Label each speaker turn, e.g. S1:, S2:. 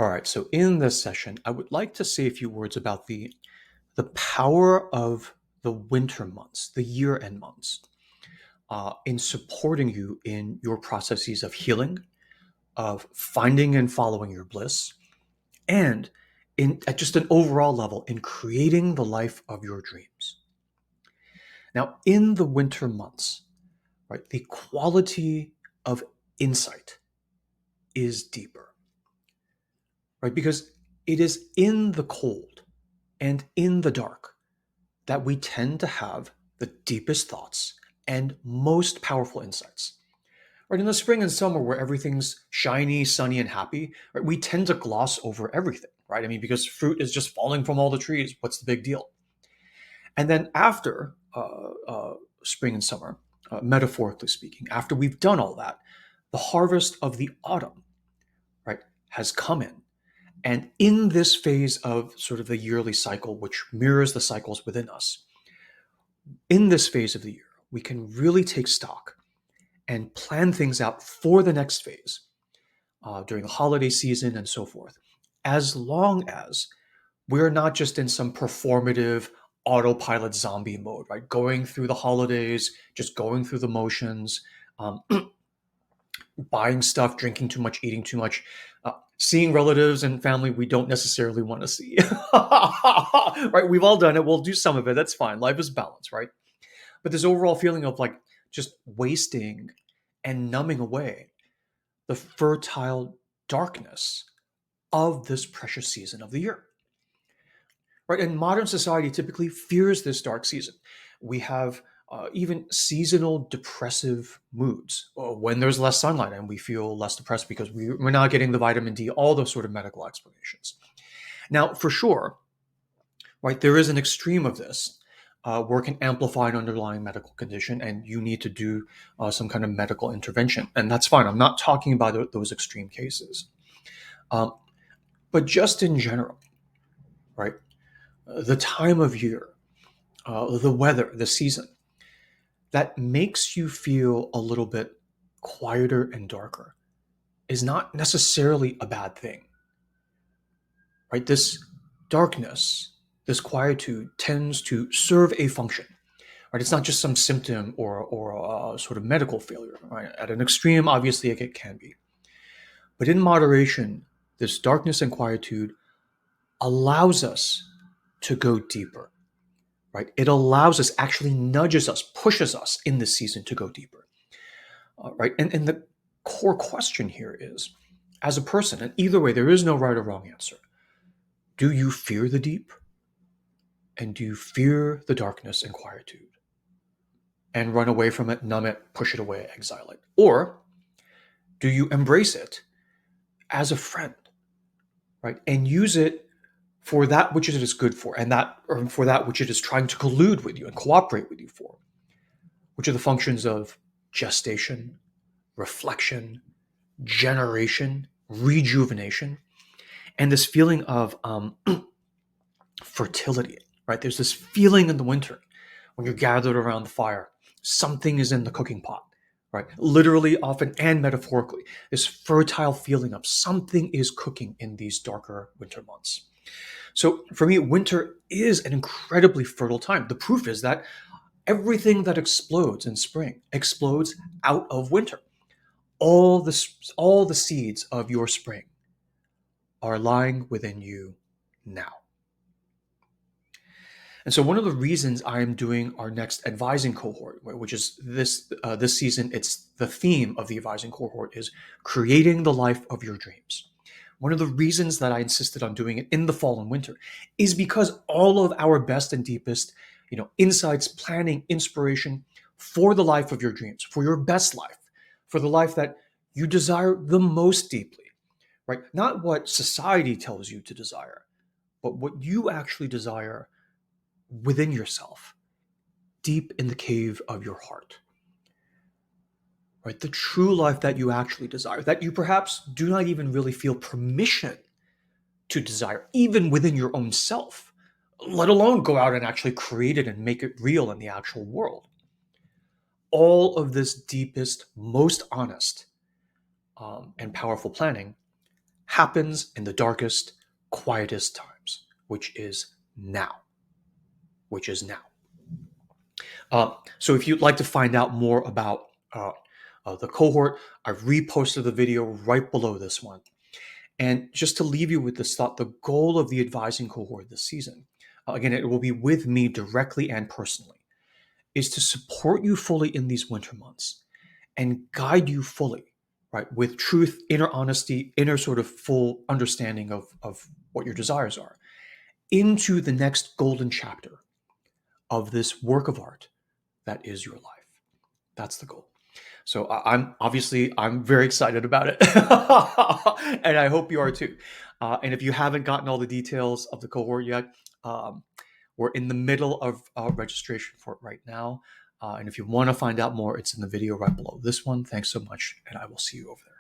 S1: All right, so in this session, I would like to say a few words about the power of the winter months, the year-end months, in supporting you in your processes of healing, of finding and following your bliss, and at just an overall level in creating the life of your dreams. Now, in the winter months, right, the quality of insight is deeper, right? Because it is in the cold and in the dark that we tend to have the deepest thoughts and most powerful insights. Right, in the spring and summer where everything's shiny, sunny, and happy, right, we tend to gloss over everything, right? I mean, because fruit is just falling from all the trees. What's the big deal? And then after spring and summer, metaphorically speaking, after we've done all that, the harvest of the autumn, right, has come in. And in this phase of sort of the yearly cycle, which mirrors the cycles within us, in this phase of the year, we can really take stock and plan things out for the next phase during the holiday season and so forth, as long as we're not just in some performative autopilot zombie mode, right? Going through the holidays, just going through the motions, um, buying stuff, drinking too much, eating too much, seeing relatives and family we don't necessarily want to see. Right? We've all done it. We'll do some of it. That's fine. Life is balance, right? But this overall feeling of like just wasting and numbing away the fertile darkness of this precious season of the year. Right? And modern society typically fears this dark season. We have even seasonal depressive moods when there's less sunlight and we feel less depressed because we're not getting the vitamin D, all those sort of medical explanations. Now, for sure, right, there is an extreme of this where it can amplify an underlying medical condition and you need to do some kind of medical intervention. And that's fine. I'm not talking about those extreme cases. Um, but just in general, right, the time of year, the weather, the season, that makes you feel a little bit quieter and darker is not necessarily a bad thing, right? This darkness, this quietude tends to serve a function, right? It's not just some symptom or a sort of medical failure, right? At an extreme, obviously, it can be. But in moderation, this darkness and quietude allows us to go deeper, right? It allows us, actually nudges us, pushes us in this season to go deeper, right? And the core question here is, as a person, and either way, there is no right or wrong answer. Do you fear the deep? And do you fear the darkness and quietude? And run away from it, numb it, push it away, exile it? Or do you embrace it as a friend, right? And use it for that which it is good for, and that, or for that which it is trying to collude with you and cooperate with you for, which are the functions of gestation, reflection, generation, rejuvenation, and this feeling of fertility, right? There's this feeling in the winter when you're gathered around the fire, something is in the cooking pot, right? Literally, often, and metaphorically, this fertile feeling of something is cooking in these darker winter months. So for me, winter is an incredibly fertile time. The proof is that everything that explodes in spring explodes out of winter. All the seeds of your spring are lying within you now. And so one of the reasons I'm doing our next advising cohort, which is this season, it's the theme of the advising cohort is creating the life of your dreams. One of the reasons that I insisted on doing it in the fall and winter is because all of our best and deepest, insights, planning, inspiration for the life of your dreams, for your best life, for the life that you desire the most deeply, right? Not what society tells you to desire, but what you actually desire within yourself, deep in the cave of your heart, right? The true life that you actually desire, that you perhaps do not even really feel permission to desire, even within your own self, let alone go out and actually create it and make it real in the actual world. All of this deepest, most honest, and powerful planning happens in the darkest, quietest times, which is now. Which is now. So if you'd like to find out more about the cohort, I've reposted the video right below this one. And just to leave you with this thought, the goal of the advising cohort this season, again, it will be with me directly and personally, is to support you fully in these winter months and guide you fully, right, with truth, inner honesty, inner sort of full understanding of what your desires are, into the next golden chapter of this work of art that is your life. That's the goal. So I'm very excited about it, and I hope you are too. And if you haven't gotten all the details of the cohort yet, um, we're in the middle of registration for it right now. And if you want to find out more, it's in the video right below this one. Thanks so much, and I will see you over there.